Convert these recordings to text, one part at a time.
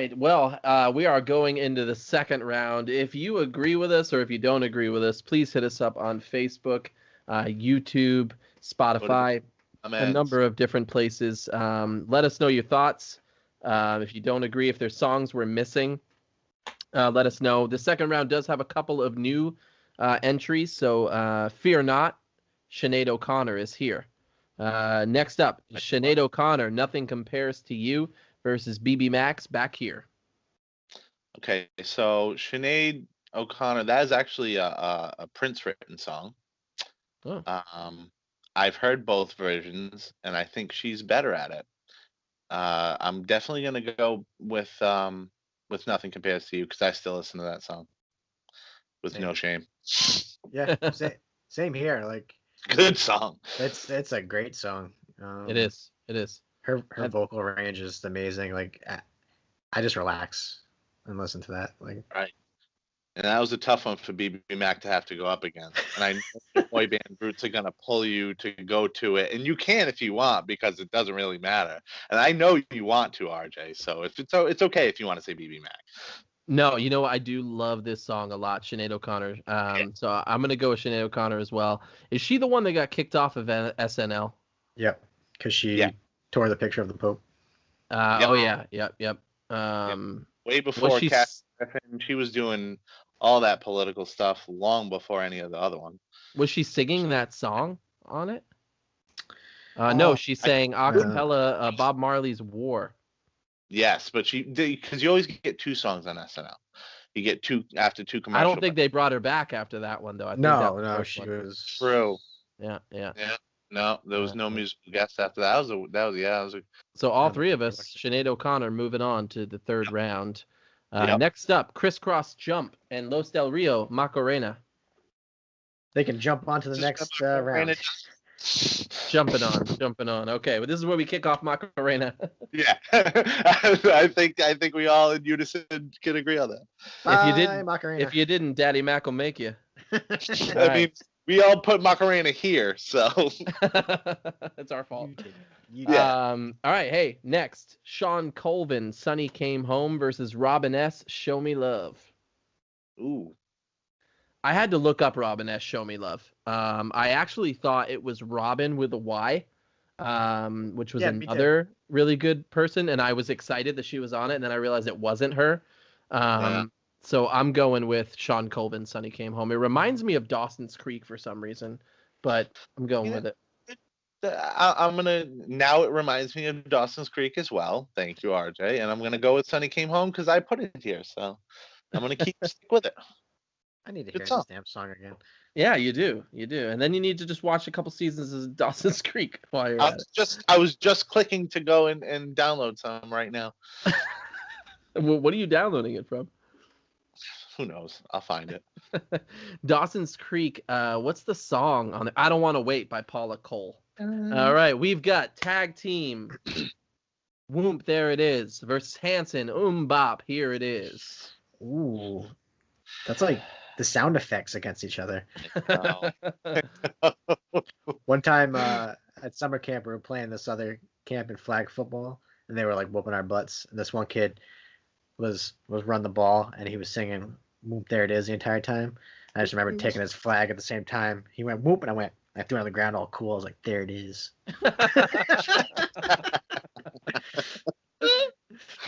right. Well, we are going into the second round. If you agree with us or if you don't agree with us, please hit us up on Facebook, YouTube, Spotify, a number of different places. Let us know your thoughts. If you don't agree, if there's songs we're missing, let us know. The second round does have a couple of new entries, so fear not. Sinead O'Connor is here. Next up, Sinead O'Connor, Nothing Compares to You versus BB Max, back here. Okay, so Sinead O'Connor, that is actually a Prince-written song. Oh. I've heard both versions, and I think she's better at it. I'm definitely going to go with Nothing Compares to You because I still listen to that song with no shame. Yeah, same here. Like, good song. It's a great song. It is. Her vocal range is amazing. Like, I just relax and listen to that. Like, right. And that was a tough one for BB Mac to have to go up against. And I know the boy band roots are going to pull you to go to it. And you can if you want, because it doesn't really matter. And I know you want to, RJ. So it's okay if you want to say BB Mac. No, you know what? I do love this song a lot, Sinead O'Connor. So I'm going to go with Sinead O'Connor as well. Is she the one that got kicked off of SNL? Yep, because she tore the picture of the Pope. Yep. Oh, yeah. Yep. Way before Cass Griffin, she was doing all that political stuff long before any of the other ones. Was she singing that song on it? No, she sang a cappella Bob Marley's War. Yes, but because you always get two songs on SNL. You get two after two commercials. I don't think they brought her back after that one, though. I think no, she was true. Yeah. No, there was no musical guest after that. That was. So all three of us, Sinead O'Connor, moving on to the third round. Next up, Crisscross Jump and Los Del Rio, Macarena. They can jump on to the next round. Jumping on. Okay, well, this is where we kick off Macarena. Yeah, I think we all in unison can agree on that. If you didn't, Daddy Mac will make you. I mean, we all put Macarena here, so it's our fault. Yeah. All right. Hey, next, Sean Colvin, Sonny Came Home versus Robin S. Show Me Love. Ooh. I had to look up Robin S. Show Me Love. I actually thought it was Robin with a Y, which was another really good person, and I was excited that she was on it, and then I realized it wasn't her. So I'm going with Sean Colvin, Sonny Came Home. It reminds me of Dawson's Creek for some reason, but I'm going with it. Now it reminds me of Dawson's Creek as well. Thank you, RJ. And I'm going to go with Sonny Came Home because I put it here. So I'm going to stick with it. I need to hear this damn song again. Yeah, you do. And then you need to just watch a couple seasons of Dawson's Creek while you're at it. I was just clicking to go and download some right now. What are you downloading it from? Who knows? I'll find it. Dawson's Creek. What's the song on it? I Don't Want to Wait by Paula Cole. All right, we've got tag team. Whoop, there it is. Versus Hanson. Bop, here it is. Ooh, that's like the sound effects against each other. One time at summer camp, we were playing this other camp in flag football, and they were like whooping our butts. And this one kid was run the ball, and he was singing "Whoop, there it is" the entire time. I just remember taking his flag at the same time. He went whoop, and I threw it on the ground all cool. I was like, there it is.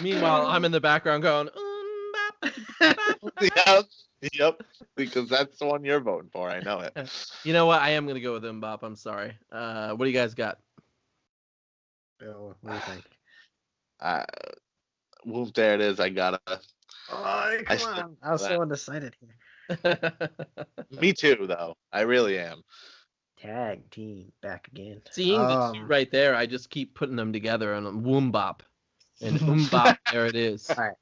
Meanwhile, I'm in the background going, Yep, because that's the one you're voting for. I know it. You know what? I am going to go with Bop. I'm sorry. What do you guys got? Bill, what do you think? Whoop, there it is. I gotta. Oh, come on. I was so undecided here. Me too, though. I really am. Tag team back again. Seeing the two right there, I just keep putting them together on Bop. And Bop, there it is. All right.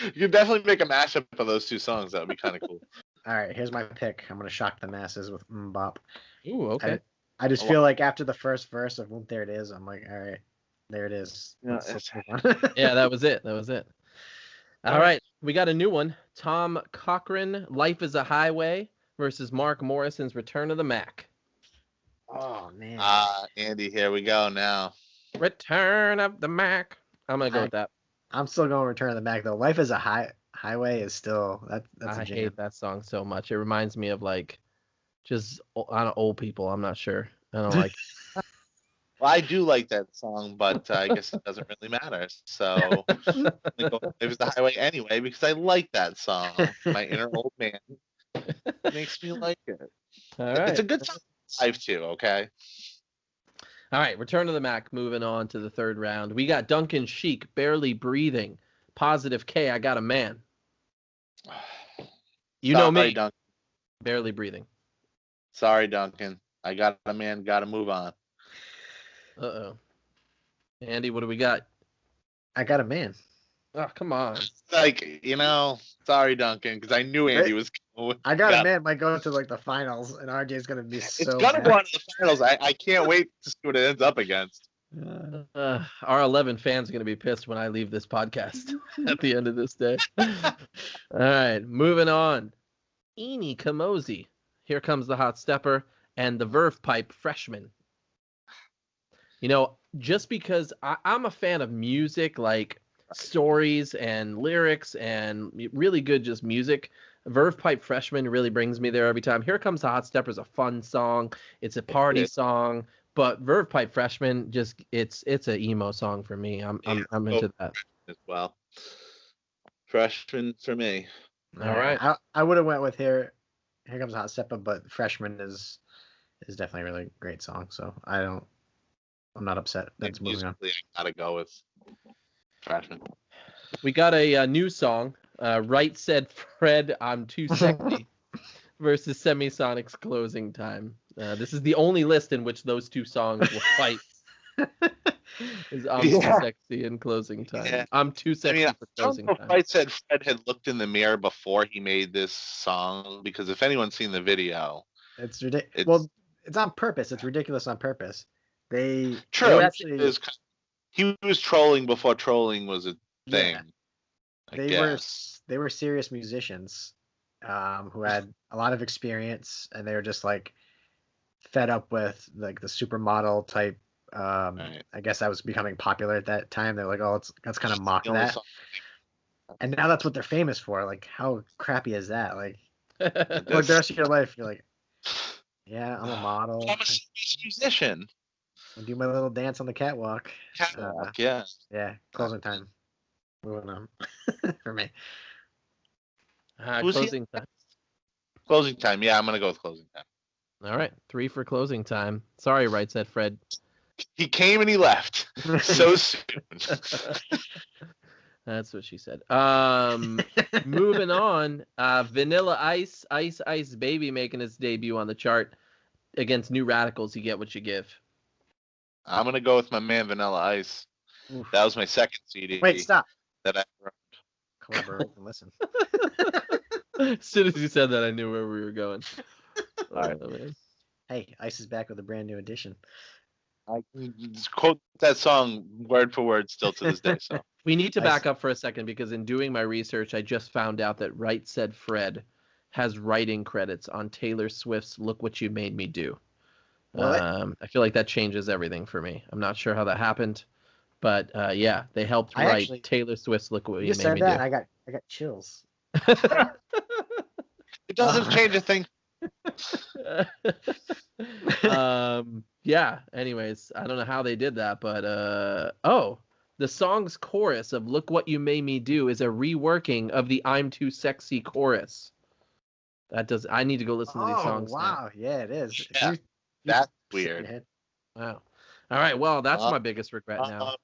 You could definitely make a mashup of those two songs. That would be kind of cool. All right, here's my pick. I'm going to shock the masses with Bop. Ooh, okay. I just feel like after the first verse of Whoop, there it is, I'm like, all right, there it is. Yeah, yeah, that was it. All right, we got a new one. Tom Cochran, Life is a Highway versus Mark Morrison's Return of the Mac. Oh, man. Andy, here we go now. Return of the Mac. I'm going to go with that. I'm still going Return of the Mac though. Life is a highway is still that's a jam. I hate that song so much. It reminds me of like just I don't old people. I'm not sure. I don't like. Well, I do like that song, but I guess it doesn't really matter. So it was the highway anyway because I like that song. My inner old man makes me like it. All right. It's a good song live too. Okay. All right, Return to the Mac. Moving on to the third round. We got Duncan Sheik, Barely Breathing. Positive K, I Got a Man. You know me. Duncan. Barely Breathing. Sorry, Duncan. I got a man. Got to move on. Uh-oh. Andy, what do we got? I Got a Man. Oh, come on. Like, sorry, Duncan, because I knew Andy was going. I Got a Man might go into like the finals, and RJ's gonna be so. It's gonna go into the finals. I can't wait to see what it ends up against. Our 11 fans are gonna be pissed when I leave this podcast at the end of this day. All right, moving on. Eenie Kamosi. Here Comes the Hot Stepper and the Verve Pipe Freshman. Just because I'm a fan of music, like stories and lyrics and really good just music, Verve Pipe Freshman really brings me there every time. Here Comes the Hot Stepper is a fun song. It's a party song, but Verve Pipe Freshman it's an emo song for me. I'm into that as well. Freshman for me. All right. I would have went with Here Comes the Hot Stepper, but Freshman is definitely a really great song. So I'm not upset. That's moving on. I gotta go with Freshman. We got a new song. Right Said Fred, I'm Too Sexy versus Semisonic's Closing Time. This is the only list in which those two songs will fight. Is I'm Too Sexy and Closing Time. Yeah. I'm Too Sexy for Closing Time. Right Said Fred had looked in the mirror before he made this song, because if anyone's seen the video, it's ridiculous. Well, it's on purpose. It's ridiculous on purpose. They he was trolling before trolling was a thing. They were serious musicians who had a lot of experience, and they were just like fed up with like the supermodel type. Right. I guess that was becoming popular at that time. They're like, oh, let's kind of mock that. And now that's what they're famous for. Like, how crappy is that? Like, for the rest of your life, you're like, yeah, I'm a model. I'm a musician. I do my little dance on the catwalk. Yeah. Yeah, Closing Time. Moving on for me. Closing Time. Closing Time. Yeah, I'm going to go with Closing Time. All right. 3 for Closing Time. Sorry, Right Said Fred. He came and he left so soon. That's what she said. Moving on. Vanilla Ice, Ice Baby making his debut on the chart against New Radicals. You get what you give. I'm going to go with my man Vanilla Ice. Oof. That was my second CD. Wait, stop. That I collaborate and listen. As soon as you said that, I knew where we were going. All right. Man. Hey, Ice is back with a brand new edition. I can quote that song word for word still to this day. So we need to back up for a second, because in doing my research, I just found out that Right Said Fred has writing credits on Taylor Swift's "Look What You Made Me Do." I feel like that changes everything for me. I'm not sure how that happened, but yeah, they helped write Taylor Swift's "Look What You Made Me Do." I got chills. It doesn't change a thing. Yeah, anyways, I don't know how they did that, but the song's chorus of "Look What You Made Me Do" is a reworking of the "I'm Too Sexy" chorus. I need to go listen to these songs. Wow, yeah, it is. Yeah. That's weird. Wow. All right, well, that's my biggest regret now.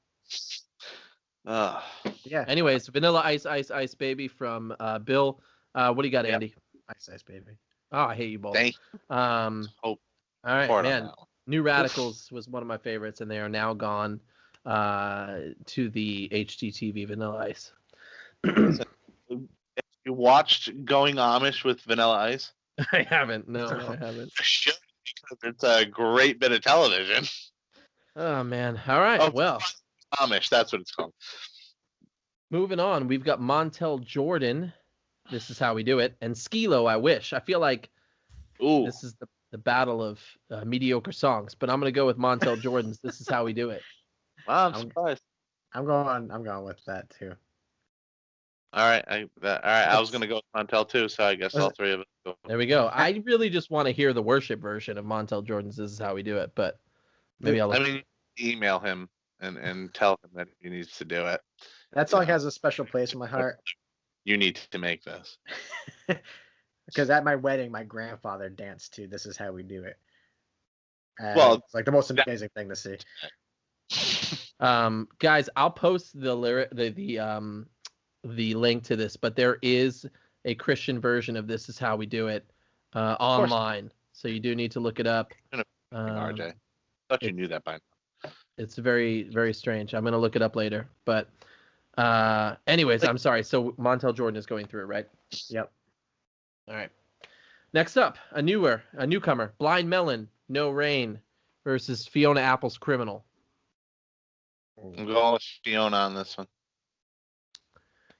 Yeah. Anyways, Vanilla Ice, Ice, Ice Baby from Bill. What do you got, Andy? Ice, Ice Baby. Oh, I hate you both. Thank you. All right, man. New Radicals was one of my favorites, and they are now gone to the HGTV Vanilla Ice. You watched Going Amish with Vanilla Ice? I haven't. No, I haven't. You should, because it's a great bit of television. Oh, man. All right, well. Amish, that's what it's called. Moving on, we've got Montel Jordan. This is how we do it. And Skilo, I Wish. I feel like this is the battle of mediocre songs, but I'm going to go with Montel Jordan's This Is How We Do It. Wow, I'm surprised. I'm going with that too. All right. All right. I was gonna go with Montel too, so I guess all three of us go. There we go. I really just want to hear the worship version of Montel Jordan's "This Is How We Do It," but maybe I'll. I mean, email him and tell him that he needs to do it. That song has a special place in my heart. You need to make this. Because at my wedding, my grandfather danced to "This Is How We Do It." And Well, it's like the most amazing thing to see. Guys, I'll post the link to this, but there is a Christian version of "This Is How We Do It" online, so you do need to look it up. RJ, I thought you knew that by now. It's very, very strange. I'm gonna look it up later, but anyways, I'm sorry. So Montel Jordan is going through, right? Yep. All right. Next up, a newcomer, Blind Melon, No Rain versus Fiona Apple's Criminal. I'm going with Fiona on this one.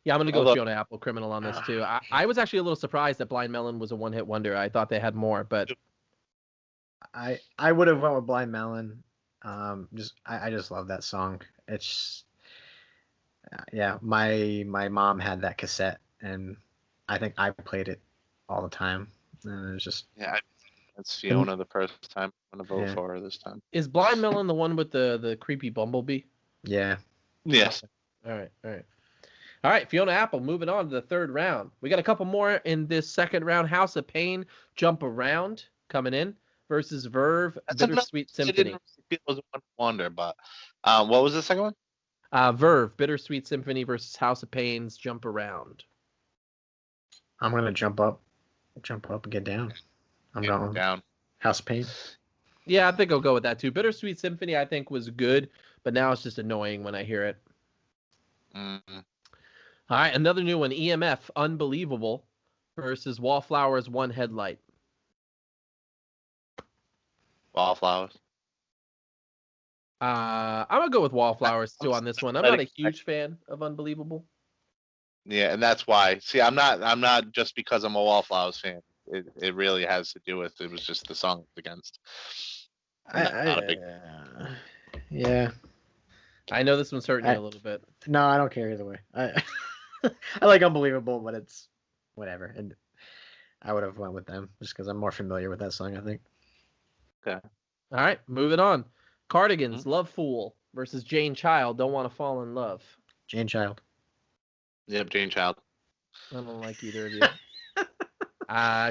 Yeah, I'm going to go with Fiona Apple, Criminal on this too. I was actually a little surprised that Blind Melon was a one-hit wonder. I thought they had more, but I would have went with Blind Melon. I just love that song. It's my mom had that cassette, and I think I played it all the time. And it was just it's Fiona the first time. I'm gonna vote for her this time. Is Blind Melon the one with the creepy bumblebee? Yeah. Yes. All right. Fiona Apple, moving on to the third round. We got a couple more in this second round. House of Pain, Jump Around coming in versus Verve, Bittersweet Symphony. It was a wonder, but what was the second one? Verve, Bittersweet Symphony versus House of Pain's Jump Around. I'm gonna jump up and get down. I'm going down. House of Pain. Yeah, I think I'll go with that too. Bittersweet Symphony, I think, was good, but now it's just annoying when I hear it. Mm-hmm. All right, another new one, EMF, Unbelievable versus Wallflowers, One Headlight. Wallflowers. I'm gonna go with Wallflowers too on this one. I'm not a huge fan of Unbelievable. Yeah, and that's why. See, I'm not just because I'm a Wallflowers fan. It really has to do with it was just the song it's against. Yeah. I know this one's hurting you a little bit. No, I don't care either way. I like Unbelievable, but it's whatever. And I would have went with them just because I'm more familiar with that song, I think. Okay. All right, moving on. Cardigans, Love Fool versus Jane Child, Don't Want to Fall in Love. Jane Child. Yep, Jane Child. I don't like either of you.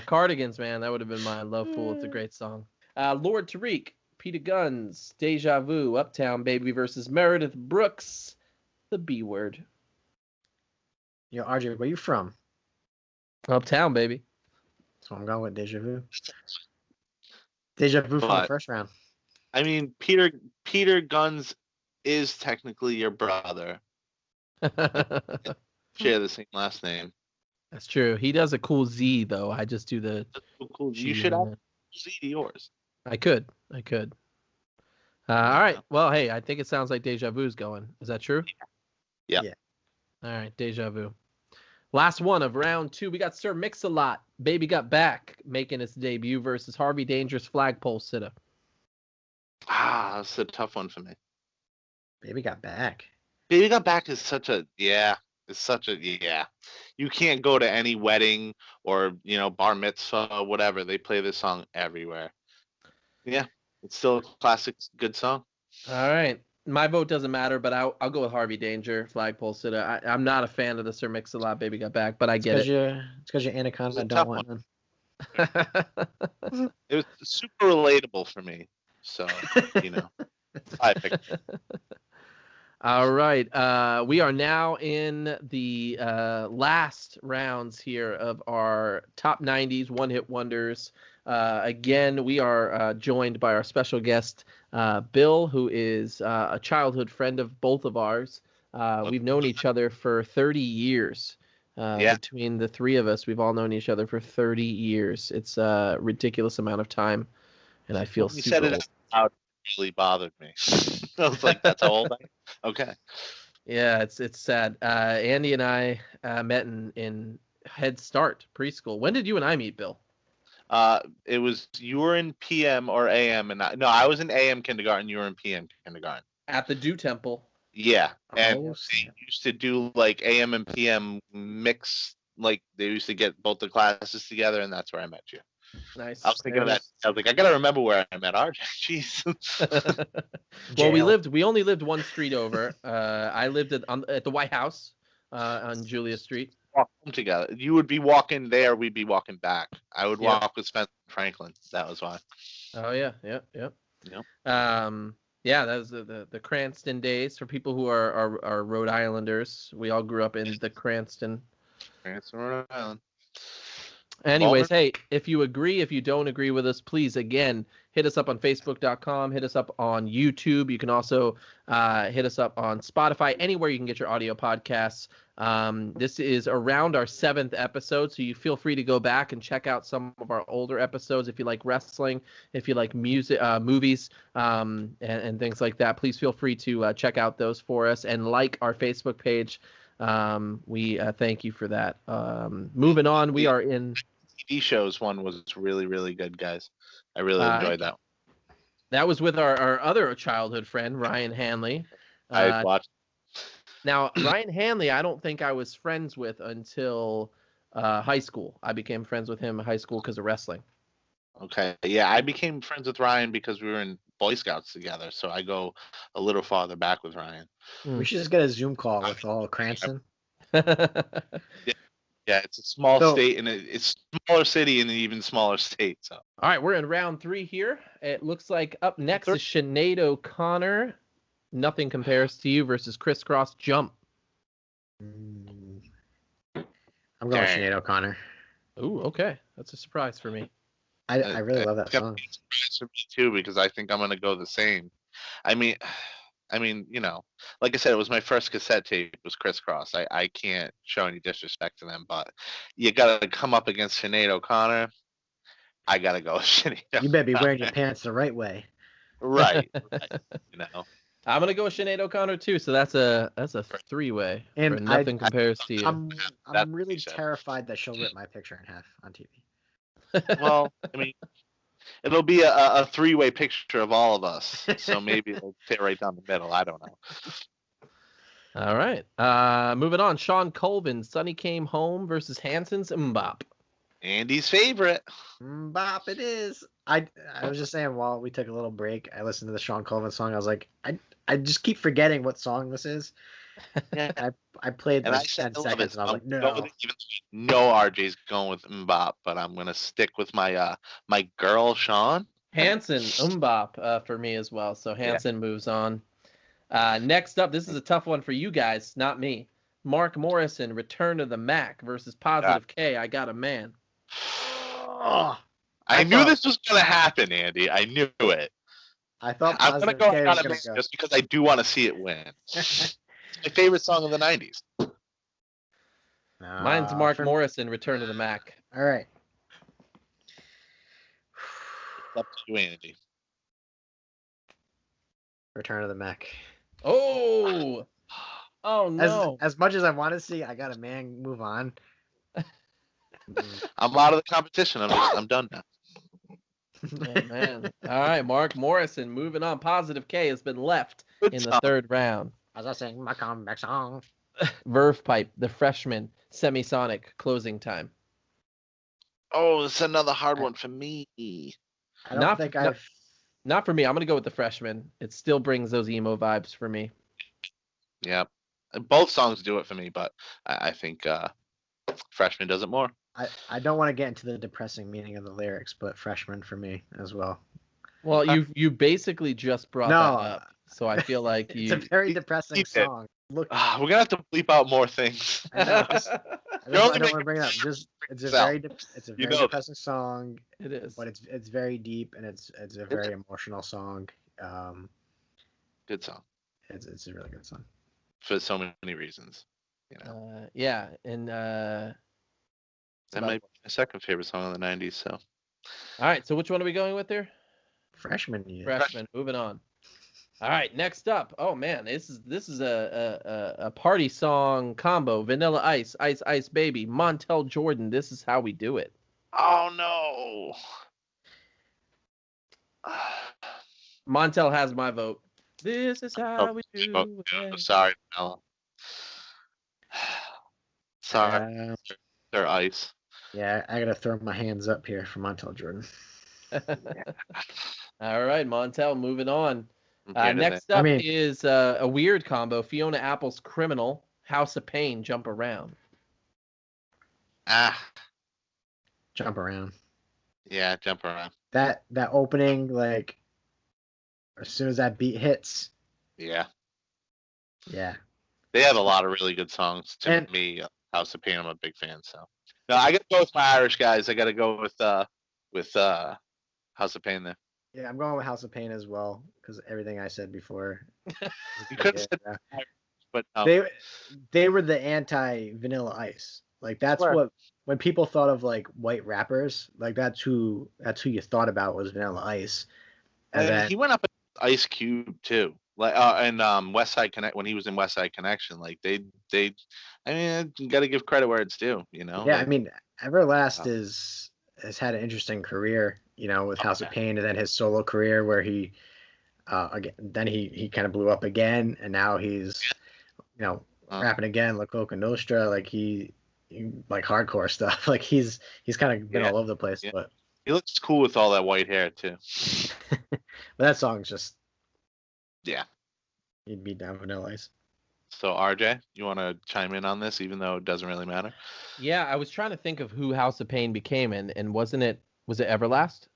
Cardigans, man, that would have been my Love Fool. It's a great song. Lord Tariq, Peter Guns, Deja Vu, Uptown Baby versus Meredith Brooks, The B Word. Yo, RJ, where you from? Uptown Baby. So I'm going with Deja Vu. Deja Vu from the first round. I mean, Peter Guns is technically your brother. Share the same last name. That's true. He does a cool Z though. I just do the cool. You should have Z to yours. I could. All right. Well, hey, I think it sounds like Deja Vu's going. Is that true? Yeah. All right, Deja Vu. Last one of round 2. We got Sir Mix-a-Lot, Baby Got Back, making its debut versus Harvey Dangerous, Flagpole Sitta. That's a tough one for me. Baby Got Back. Baby Got Back is such a You can't go to any wedding or bar mitzvah, whatever. They play this song everywhere. Yeah, it's still a classic, good song. All right. My vote doesn't matter, but I'll go with Harvey Danger, Flagpole Sitta. I'm not a fan of the Sir Mix-a-Lot, Baby Got Back, but I get it. It's because you're Anaconda. I don't want none. It was super relatable for me, so I picked it. All right. We are now in the last rounds here of our top 90s one-hit wonders. Again, we are joined by our special guest, Bill, who is a childhood friend of both of ours. We've known each other for 30 years. Between the three of us, we've all known each other for 30 years. It's a ridiculous amount of time, and I feel super said it out. Really bothered me. I was like, "That's how old I am." Okay. Yeah, it's sad. Andy and I met in Head Start preschool. When did you and I meet, Bill? It was you were in PM or AM, and I was in AM kindergarten. You were in PM kindergarten. At the Dew Temple. Yeah, and Oh, they used to do like AM and PM mix. Like they used to get both the classes together, and that's where I met you. Nice. I was thinking of that. I was like, I gotta remember where I met RJ. Jeez. Well, we only lived one street over. I lived at the White House on Julia Street. Walk home together. You would be walking there. We'd be walking back. I would walk with Spencer Franklin. That was why. Oh yeah. Yeah, that was the Cranston days for people who are Rhode Islanders. We all grew up in the Cranston, Rhode Island. Anyways, hey, if you agree, if you don't agree with us, please, again, hit us up on Facebook.com, hit us up on YouTube. You can also hit us up on Spotify, anywhere you can get your audio podcasts. This is around our 7th episode, so you feel free to go back and check out some of our older episodes. If you like wrestling, if you like music, movies, and things like that, please feel free to check out those for us and like our Facebook page. We thank you for that. Moving on, we are in... TV shows one was really, really good, guys. I really enjoyed that one. That was with our other childhood friend, Ryan Hanley. I watched. Now, Ryan Hanley, I don't think I was friends with until high school. I became friends with him in high school because of wrestling. Okay. Yeah, I became friends with Ryan because we were in Boy Scouts together. So I go a little farther back with Ryan. We should just get a Zoom call with all Cranston. Yeah, it's a small state, and it's a smaller city in an even smaller state. So, all right, we're in round 3 here. It looks like up next is Sinead O'Connor. Nothing Compares to You versus Crisscross Jump. I'm going with Sinead O'Connor. Ooh, okay. That's a surprise for me. I really love that song. It's a surprise for me too, because I think I'm going to go the same. I mean, you know, like I said, it was my first cassette tape. It was Crisscross. I can't show any disrespect to them, but you got to come up against Sinead O'Connor. I got to go with Sinead O'Connor. You better be wearing your pants the right way. Right. You know. I'm going to go with Sinead O'Connor too, so that's a 3-way. And Nothing Compares to You. I'm really terrified that she'll rip my picture in half on TV. Well, I mean, it'll be a 3-way picture of all of us, so maybe it'll fit right down the middle. I don't know. All right. Moving on. Sean Colvin, Sonny Came Home versus Hanson's Mbop. Andy's favorite. Mbop it is. I was just saying while we took a little break, I listened to the Sean Colvin song. I was like, I just keep forgetting what song this is. Yeah. I played like 10 seconds and I was like, no. No, RJ's going with Mbop, but I'm going to stick with my my girl, Sean. Hanson, Mbop for me as well. So Hanson moves on. Next up, this is a tough one for you guys, not me. Mark Morrison, Return to the Mac versus Positive K, I Got a Man. I knew this was going to happen, Andy. I knew it. I thought I'm going to go on a miss just because I do want to see it win. It's my favorite song of the 90s. Mine's Mark Morrison, Return to the Mac. All right. Up to you, Andy. Return to the Mac. Oh no. As much as I want to see, I Got a Man move on. I'm out of the competition. I'm done now. Oh, man. All right, Mark Morrison moving on. Positive K has been left in the 3rd round. As I sing my comeback song. Verve Pipe, The Freshman, Semisonic, Closing Time. Oh, it's another hard one for me. Not for me. I'm going to go with The Freshman. It still brings those emo vibes for me. Yeah. Both songs do it for me, but I think Freshman does it more. I don't want to get into the depressing meaning of the lyrics, but Freshman for me as well. Well, you basically just brought that up, so I feel like it's a very depressing song. Look, we're gonna have to bleep out more things. I know. I don't want to bring it up. It's a very depressing song. It is, but it's very deep and it's a very emotional song. Good song. It's a really good song for so many reasons. You know. Yeah, and that might be my second favorite song of the 90s. So. All right, so which one are we going with there? Freshman. Freshman. Moving on. All right, next up. Oh man, this is a party song combo. Vanilla Ice, Ice Ice Baby, Montel Jordan. This is how we do it. Oh no. Montel has my vote. This is how we do it. Sorry, Mella. Sorry, they're ice. Yeah, I gotta throw my hands up here for Montel Jordan. All right, Montel, moving on. Next up is a weird combo. Fiona Apple's Criminal, House of Pain, Jump Around. Jump Around. Yeah, Jump Around. That opening, like, as soon as that beat hits. Yeah. Yeah. They have a lot of really good songs. To me, House of Pain, I'm a big fan. So, no, I gotta go with my Irish guys. I gotta go with House of Pain there. Yeah, I'm going with House of Pain as well because everything I said before. You could have said Irish, but they were the anti Vanilla Ice. Like that's what when people thought of like white rappers, like that's who you thought about was Vanilla Ice. And then, he went up against Ice Cube too. Like and West Side Connect when he was in West Side Connection, like they I mean, you got to give credit where it's due, you know. Yeah, like, I mean, Everlast has had an interesting career, you know, with House of Pain, and then his solo career where he again then he kind of blew up again, and now he's you know rapping again, La Coca Nostra, like he like hardcore stuff, like he's kind of been all over the place, but he looks cool with all that white hair too. But that song's just he'd beat down Vanilla Ice. So RJ, you want to chime in on this, even though it doesn't really matter? Yeah, I was trying to think of who House of Pain became, and was it Everlast?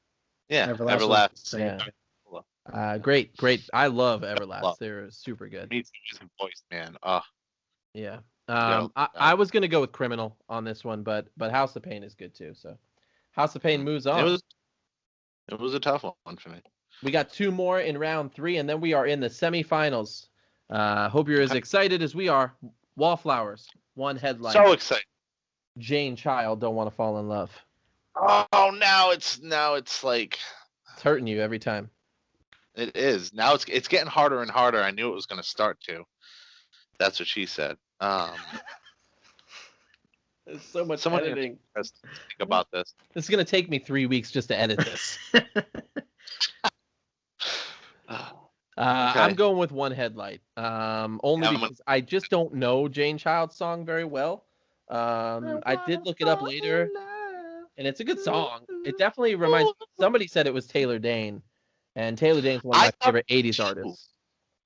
Yeah, Everlast. Yeah. Great. I love Everlast. They're super good. Me too. He's a voice, man. Yeah. I was gonna go with Criminal on this one, but House of Pain is good too. So House of Pain moves on. It was a tough one for me. We got 2 more in round 3, and then we are in the semifinals. Hope you're as excited as we are. Wallflowers, One Headlight. So excited. Jane Child, Don't Want to Fall in Love. Oh, now it's like it's hurting you every time. It is. Now it's getting harder and harder. I knew it was going to start to. That's what she said. There's so much editing. Think about this. This is going to take me 3 weeks just to edit this. I'm going with One Headlight. Only because I just don't know Jane Child's song very well. I did look it up later, and it's a good song. It definitely reminds me. Somebody said it was Taylor Dane, and Taylor Dane's one of my favorite 80s artists.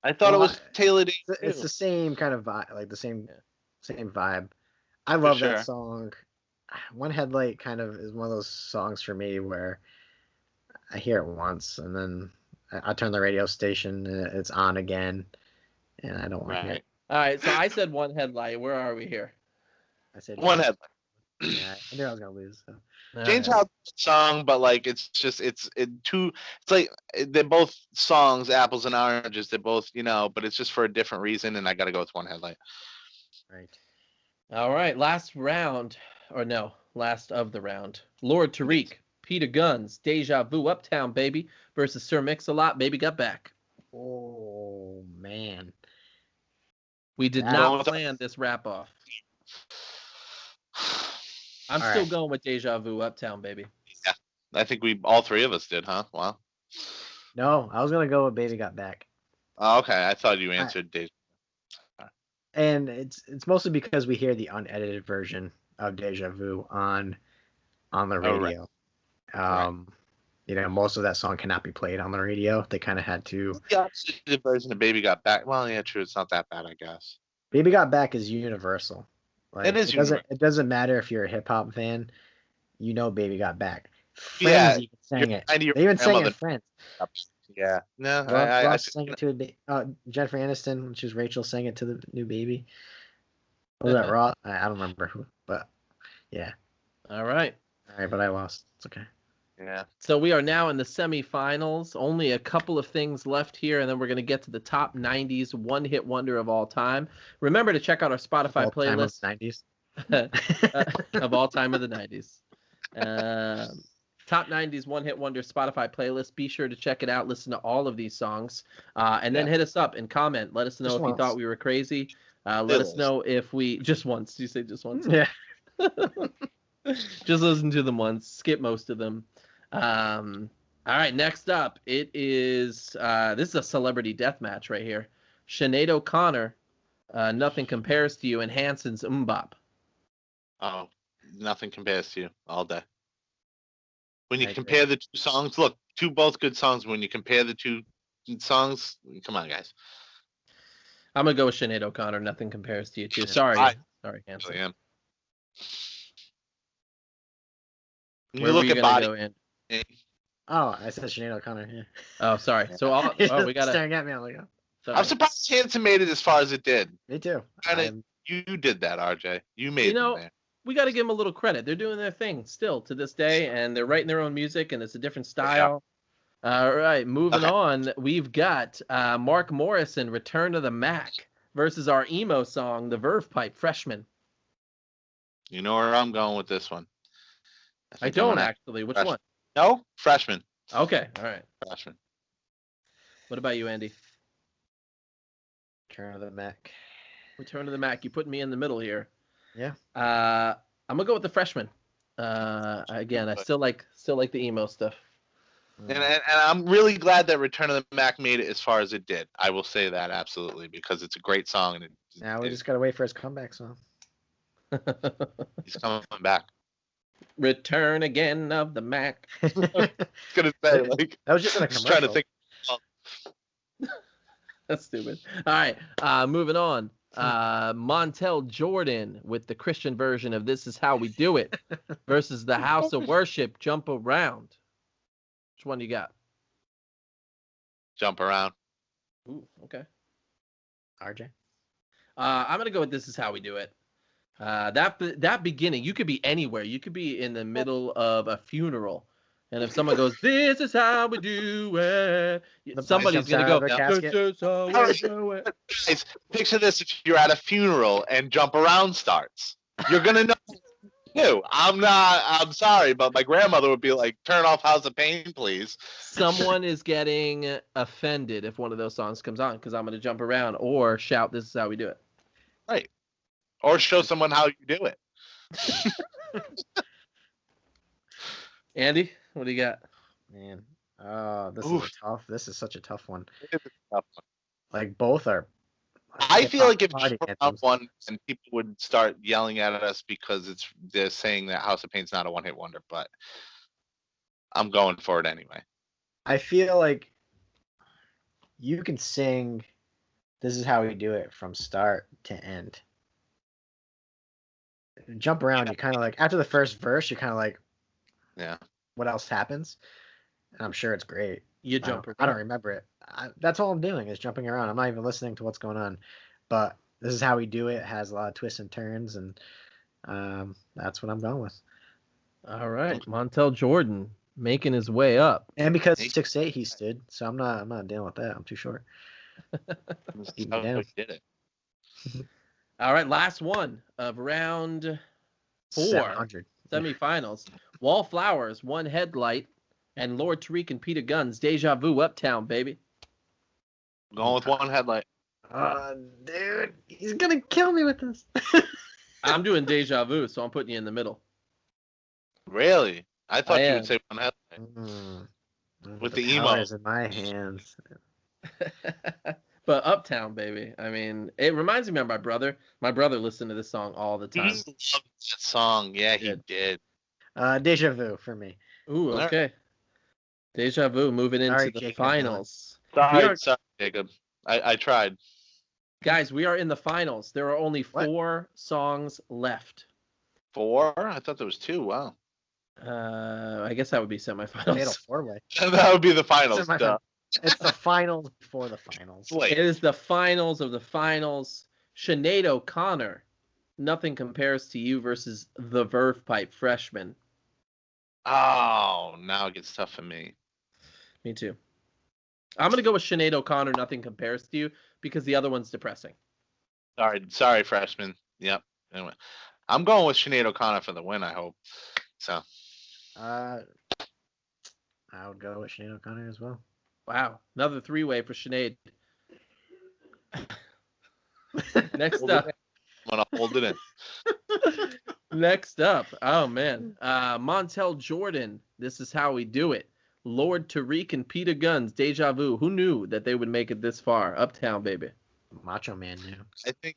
I thought it was Taylor Dane. It's the same kind of vibe, like the same vibe. I love that song. One Headlight kind of is one of those songs for me where I hear it once and then I turn the radio station and it's on again, and I don't like it. All right, so I said One Headlight. Where are we here? I said One Headlight. Yeah, I knew I was gonna lose. So. Jane Child's song, but like it's like they're both songs, apples and oranges. They're both, but it's just for a different reason, and I got to go with One Headlight. Right. All right, last of the round. Lord Tariq, Peter Guns, Deja Vu, Uptown Baby versus Sir Mix-a-Lot, Baby Got Back. Oh man, we did not plan this wrap off. I'm still going with Deja Vu, Uptown Baby. Yeah, I think all 3 of us did, huh? Wow. No, I was gonna go with Baby Got Back. Oh, okay, I thought you answered Deja. And it's mostly because we hear the unedited version of Deja Vu on the radio. Most of that song cannot be played on the radio. They kind of had to. The version of Baby Got Back. Well, yeah, true. It's not that bad, I guess. Baby Got Back is universal. Like, it is. It doesn't matter if you're a hip hop fan. Baby Got Back. Friends even sang it. They even sang it. Friends. Yeah. No, Ross sang it to Jennifer Aniston, when she was Rachel, sang it to the new baby. Was that Ross? I don't remember who, but yeah. All right, but I lost. It's okay. Yeah. So we are now in the semifinals. Only a couple of things left here, and then we're going to get to the top 90s one-hit wonder of all time. Remember to check out our Spotify playlist. Of all time of the 90s. Top 90s one-hit wonder Spotify playlist. Be sure to check it out. Listen to all of these songs. And then hit us up and comment. Let us know if you thought we were crazy. Let us know if we... Just once. Do you say just once? Yeah. Just listen to them once. Skip most of them. All right, next up, it is this is a celebrity death match right here. Sinead O'Connor, Nothing Compares to You, and Hanson's Mbop. Oh, Nothing Compares to You all day. When you compare the two songs, look, both good songs. When you compare the two songs, come on, guys. I'm gonna go with Sinead O'Connor. Nothing Compares to You too. Sorry, Hanson. Really am. Where you look at body. Go in? Oh, I said Sinead O'Connor. Yeah. Oh, sorry. So we got staring at me. I'm like, oh. I'm surprised Hanson made it as far as it did. Me too. You did that, RJ. You made it there. We got to give them a little credit. They're doing their thing still to this day, and they're writing their own music, and it's a different style. Yeah. All right, moving on. We've got Mark Morrison, Return to the Mac, versus our emo song, The Verve Pipe, Freshman. You know where I'm going with this one. I don't actually. Which one? No, Freshman. Okay, all right. Freshman. What about you, Andy? Return to the Mac. Return to the Mac. You put me in the middle here. Yeah. I'm gonna go with the Freshman. Again, I still like the emo stuff. And I'm really glad that Return of the Mac made it as far as it did. I will say that absolutely, because it's a great song. And now we just gotta wait for his comeback song. He's coming back. Return again of the Mac. I was gonna say, like, that was just in a commercial. Trying to think. That's stupid. All right, moving on. Montel Jordan with the Christian version of This Is How We Do It versus the House of Worship, Jump Around. Which one you got? Jump Around. Ooh, okay. RJ? I'm going to go with This Is How We Do It. That beginning, you could be anywhere. You could be in the middle of a funeral. And if someone goes, "This is how we do it," somebody's going to go, "This is how we do it." Guys, picture this: if you're at a funeral and Jump Around starts, you're going to know too. I'm sorry, but my grandmother would be like, "Turn off House of Pain, please." Someone is getting offended if one of those songs comes on because I'm going to jump around or shout, "This is how we do it." Right. Or show someone how you do it. Andy, what do you got? Man, this is such a tough one. Like both are. I feel like if you put out one and people would start yelling at us because they're saying that House of Pain's not a one-hit wonder, but I'm going for it anyway. I feel like you can sing This Is How We Do It from start to end. Jump Around, you kind of like, after the first verse, you're kind of like, yeah, what else happens? And I'm sure it's great. You jump around. I don't remember it. That's all I'm doing is jumping around. I'm not even listening to what's going on. But This Is How We Do It has a lot of twists and turns, and that's what I'm going with. All right, Montel Jordan making his way up. And because 6'8", he stood, so I'm not dealing with that. I'm too short. He did it. All right, last one of round 4, 700. Semifinals. Wallflowers, One Headlight, and Lord Tariq and Peter Gunn's Deja Vu, Uptown, baby. Going with One Headlight. Dude, he's gonna kill me with this. I'm doing Deja Vu, so I'm putting you in the middle. Really? I thought you would say One Headlight. With the emo. Is in my hands. But Uptown, baby. I mean, it reminds me of my brother. My brother listened to this song all the time. He loved that song. Yeah, he did. Deja Vu for me. Ooh, okay. Deja Vu moving into the Jacob, finals. Sorry, Jacob. I tried. Guys, we are in the finals. There are only 4 songs left. 4? I thought there was 2. Wow. I guess that would be semifinals. Fatal 4-way. That would be the finals. It's the finals before the finals. It is the finals of the finals. Sinead O'Connor, Nothing Compares to You versus the Verve Pipe, Freshman. Oh, now it gets tough for me. Me too. I'm going to go with Sinead O'Connor, Nothing Compares to You, because the other one's depressing. Sorry, Freshman. Yep. Anyway, I'm going with Sinead O'Connor for the win, I hope. So. I would go with Sinead O'Connor as well. Wow. Another 3-way for Sinead. Next up. I'm going to hold it in. Next up. Oh, man. Montel Jordan, This Is How We Do It. Lord Tariq and Peter Guns, Deja Vu. Who knew that they would make it this far? Uptown, baby. Macho Man knew. I think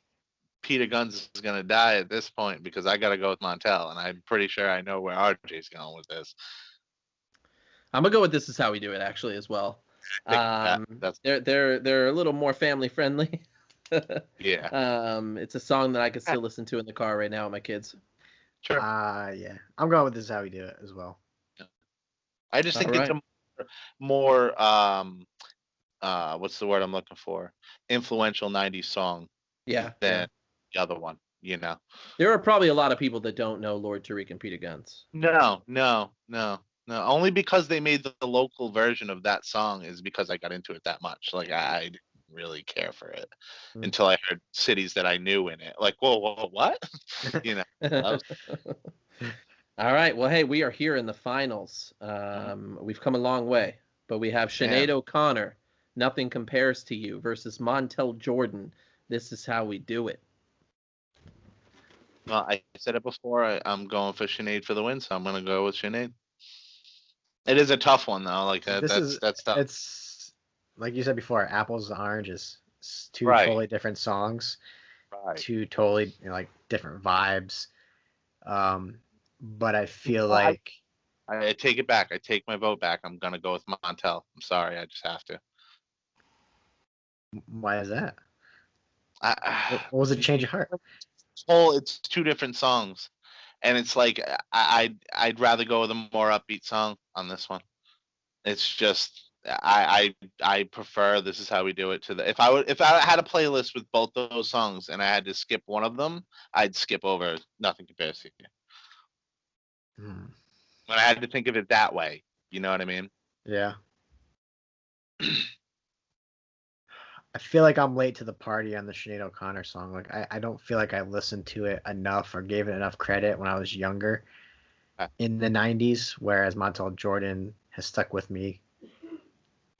Peter Guns is gonna die at this point because I gotta go with Montel, and I'm pretty sure I know where RJ's going with this. I'm gonna go with This Is How We Do It actually as well. They're a little more family friendly. Yeah. It's a song that I could still listen to in the car right now with my kids. Sure. Yeah. I'm going with This Is How We Do It as well. I just think it's a more what's the word I'm looking for? Influential 90s song. Yeah. Than the other one, you know. There are probably a lot of people that don't know Lord Tariq and Peter Guns. No. Only because they made the local version of that song is because I got into it that much. Like I didn't really care for it until I heard cities that I knew in it. Like, whoa, what? You know. All right. Well, hey, we are here in the finals. We've come a long way, but we have Sinead O'Connor, Nothing Compares to You, versus Montel Jordan, This Is How We Do It. Well, I said it before. I'm going for Sinead for the win, so I'm going to go with Sinead. It is a tough one, though. Like that's tough. It's like you said before, apples and oranges. It's two totally different songs. Right. Two totally like different vibes. But I feel like I take it back. I take my vote back. I'm gonna go with Montel. I'm sorry. I just have to. Why is that? What was it? Change of heart. It's two different songs, and it's like I'd rather go with a more upbeat song on this one. It's just I prefer This Is How We Do It to the if I had a playlist with both those songs and I had to skip one of them, I'd skip over Nothing Compares to You. When I had to think of it that way, you know what I mean? Yeah. I feel like I'm late to the party on the Sinead O'Connor song. Like I don't feel like I listened to it enough or gave it enough credit when I was younger in the 90s, whereas Montel Jordan has stuck with me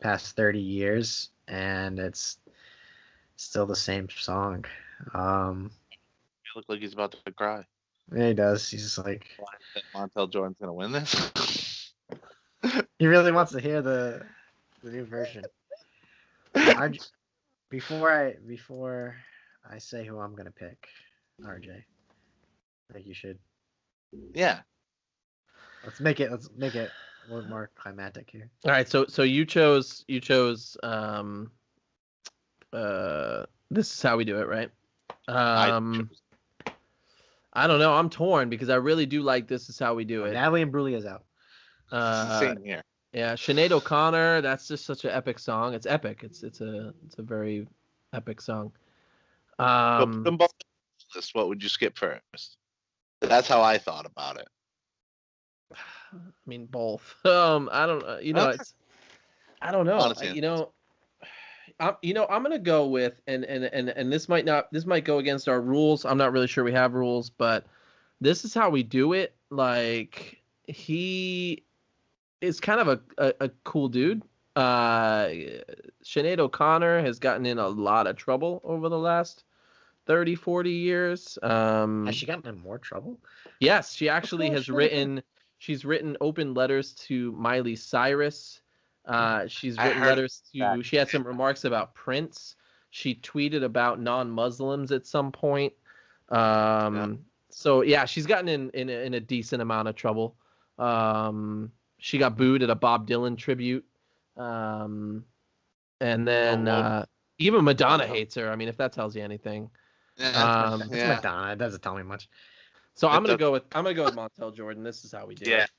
past 30 years, and it's still the same song. You look like he's about to cry. Yeah, he does. He's just like Montel Jordan's gonna win this. He really wants to hear the new version. Before I say who I'm gonna pick, RJ, I think you should. Yeah. Let's make it a little more climactic here. All right, so you chose This Is How We Do It, right? I don't know. I'm torn because I really do like This Is How We Do It. Natalie Imbruglia's out. Same here. Yeah, Sinead O'Connor. That's just such an epic song. It's epic. It's a very epic song. But put them both on the list. What would you skip first? That's how I thought about it. I mean, both. I don't. You know, it's. I don't know. I'm gonna go with and this might go against our rules. I'm not really sure we have rules, but This Is How We Do It. Like, he is kind of a cool dude. Sinead O'Connor has gotten in a lot of trouble over the last 30, 40 years. Has she gotten in more trouble? Yes, she actually has written. She's written open letters to Miley Cyrus. She's written letters to. She had some remarks about Prince. She tweeted about non-Muslims at some point. So yeah, she's gotten in a decent amount of trouble. She got booed at a Bob Dylan tribute. And then even Madonna hates her. I mean, if that tells you anything. It's Madonna. It doesn't tell me much. So I'm gonna go with Montel Jordan. This Is How We Do it.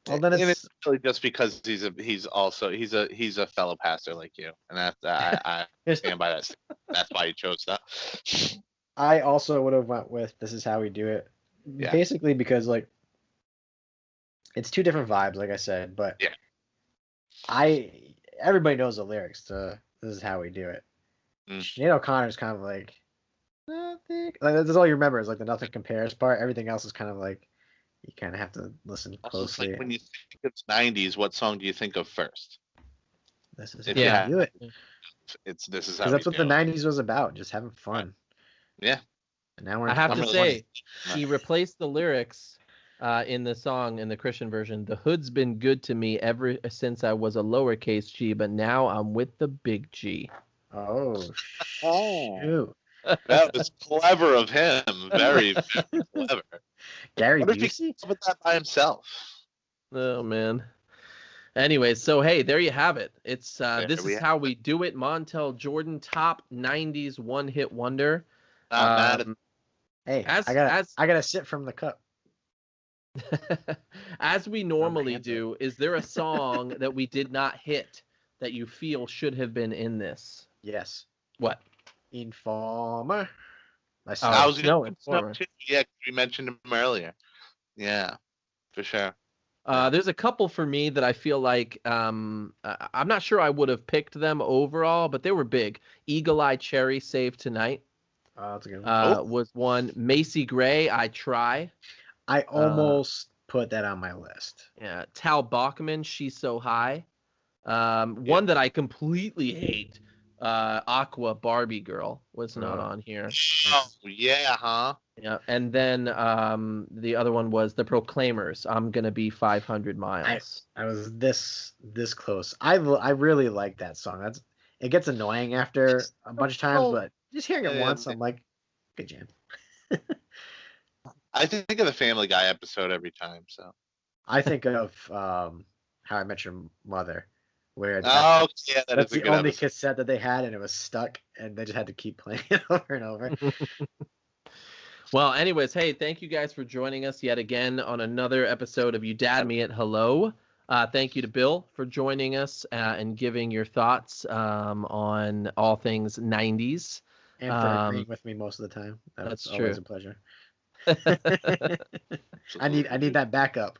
Well, then it's really just because he's a fellow pastor like you, and I stand by that. That's why he chose that. I also would have went with This Is How We Do It, basically because like it's two different vibes, like I said, but everybody knows the lyrics to This Is How We Do It. Sinead O'Connor's kind of like nothing. Like that's all you remember is like the Nothing Compares part. Everything else is kind of like. You kind of have to listen closely. Like when you think of 90s, what song do you think of first? This Is How We Do It. This is how. Because that's what the 90s was about, just having fun. Yeah. And now I have to say, he replaced the lyrics in the song, in the Christian version, the hood's been good to me ever since I was a lowercase G, but now I'm with the big G. Oh, Oh. shoot. That was clever of him. Very, very clever. Gary What if he Busey? came up with that by himself? Oh, man. Anyways, so hey, there you have it. It's this is how we do it. Montel Jordan, top 90s one-hit wonder. Not mad at Hey, I gotta sip from the cup. As we normally do, is there a song that we did not hit that you feel should have been in this? Yes. What? Informer. I was going to Informer. too. Yeah, we mentioned him earlier. Yeah, for sure. There's a couple for me that I feel like I'm not sure I would have picked them overall, but they were big. Eagle Eye Cherry, Save Tonight. That's a good one. Was one. Macy Gray, I Try. I almost put that on my list. Yeah. Tal Bachman, She's So High. One that I completely hate. Aqua Barbie Girl was not on here. Oh, yeah, huh? Yeah, and then the other one was The Proclaimers. I'm gonna be 500 miles. I was this close. I really like that song. It gets annoying after a bunch of times, but just hearing it once, I'm like, good jam. I think of the Family Guy episode every time. So I think of How I Met Your Mother, where that's the only cassette that they had, and it was stuck, and they just had to keep playing it over and over. Well, anyways, hey, thank you guys for joining us yet again on another episode of You Dad Me It Hello. Thank you to Bill for joining us and giving your thoughts on all things 90s. And for agreeing with me most of the time. That's always true. A pleasure. I need that backup.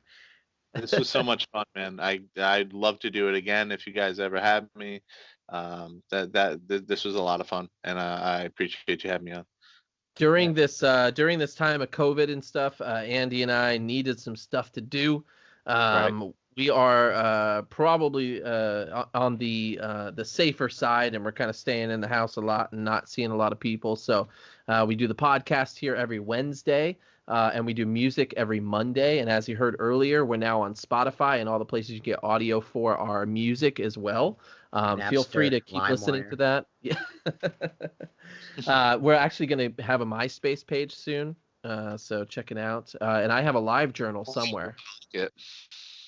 This was so much fun, man. I'd love to do it again if you guys ever have me. This was a lot of fun, and I appreciate you having me on. During this time of COVID and stuff, Andy and I needed some stuff to do. Right. We are probably on the safer side, and we're kind of staying in the house a lot and not seeing a lot of people. So we do the podcast here every Wednesday, and we do music every Monday. And as you heard earlier, we're now on Spotify and all the places you get audio for our music as well. Feel free to keep listening to that. Yeah. We're actually going to have a MySpace page soon, so check it out. And I have a live journal somewhere.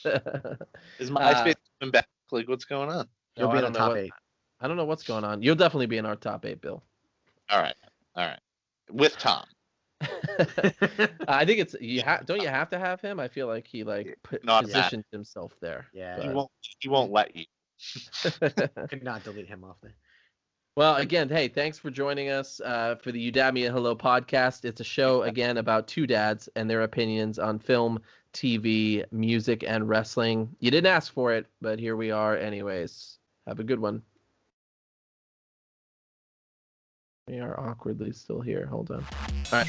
Is MySpace coming back? Like, what's going on? You'll be in the top 8. I don't know what's going on. You'll definitely be in our top 8, Bill. All right. With Tom. I think it's don't you have to have him? I feel like he positioned himself there. Yeah. He won't let you. Could not delete him off there. Well, again, hey, thanks for joining us for the You Dad Me It Hello podcast. It's a show, again, about two dads and their opinions on film, TV, music, and wrestling. You didn't ask for it, but here we are anyways. Have a good one. We are awkwardly still here. Hold on. All right.